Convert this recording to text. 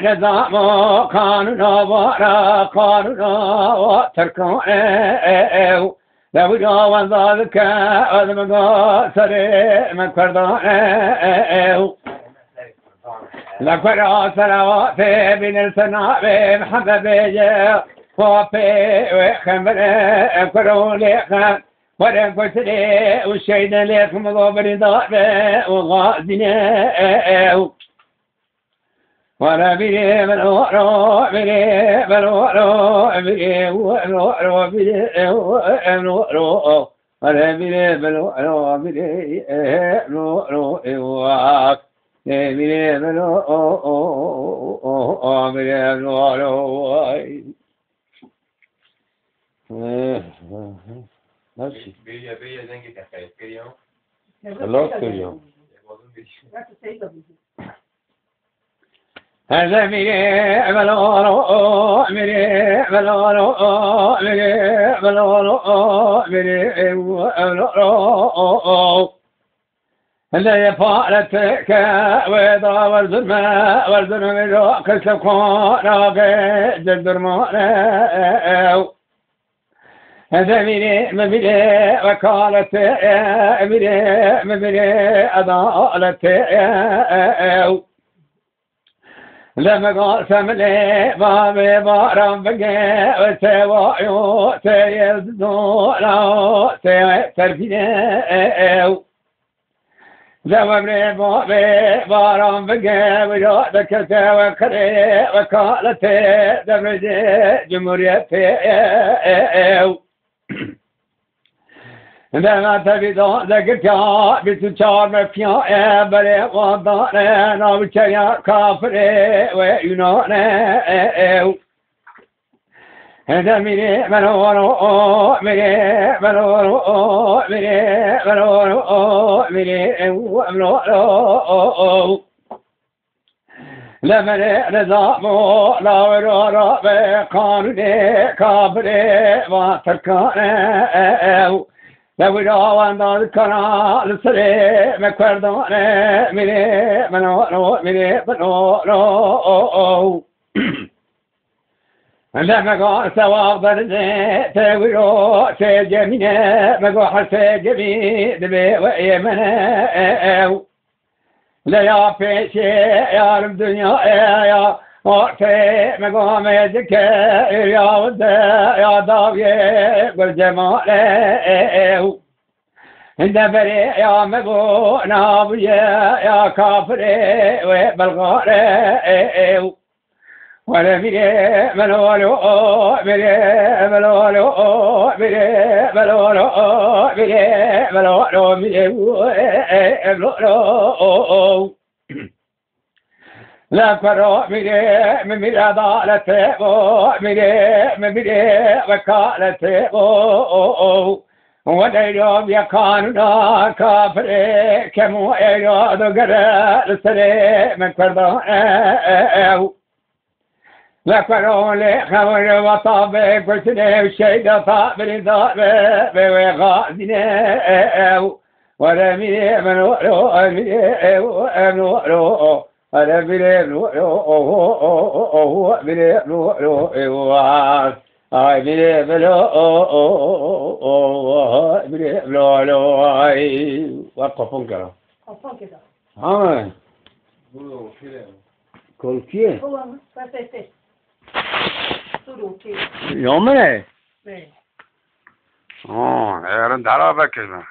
نظام قانونا ورا قانونا وتركونه لو جاوز ذلك أذمق سري مكردانه لكرا سلوات بن السناء محمد بيجي وفي وخمر كرو ليخ ورن كسري والشيد ليخ مضوبر ضاب وغازنه ولا بيري بالورو بيري بالورو بيري بالورو بيري بالورو ولا بيري بالورو بيري بالورو إيواك بيري بالورو بيري بالورو ماشي بيا زنقي تحت كريم خلاص كريم هذا ميري بلورو ميري بلورو ميري بلورو ميري بلورو هذا يفعلتك ويضا والظلم من روك السكون وقيد الدرمان هذا ميري وكالتي ميري أضالتي لما قاسم لي بابي بارم بقى وسوايو سيزدولا سيترفيه لما بلي بابي بارم بقى وجودك سوكري وكالتي دبرجي جمهوريتي لما تبدو ذكرتها بسجار مفيا بري وضانا نوشيا كافري ويونانا هذا ميري منورو ميري منورو ميري منورو ميري منورو لما نظامو لا ورورو بقانوني كافري وتركانا لو جاوان ذكرنا لسري مكردانه ميري منورو ميري منورو عندما قال سواب درجة تقولوا سجمينه مقوح سجمي دبي ويمنه لا يا فيشي يا رب دنيا يا وقتي مقام يذكر يا ود يا ضاوي والجمال النبري يا مقو نابي يا كافري وبالغار ولا ميري ملولو ميري ملولو ميري ملولو ميري ملولو ميري ملولو لا فرو ميري ميري عدالته ميري وكالته ولا يوم يكاننا كافري كمو يراد غير سري من كردان لا فرو لي خبر وطابق كسني الشيء طابر ضابق بوغازنه ولا ميري منورو منورو أنا بليبلو بليبلو إيواس أي بليبلو بليبلو أي وقفون كذا قفون كذا ها كل كيه هو فاتت سلوكي يومنا إيه يا رند على بكرة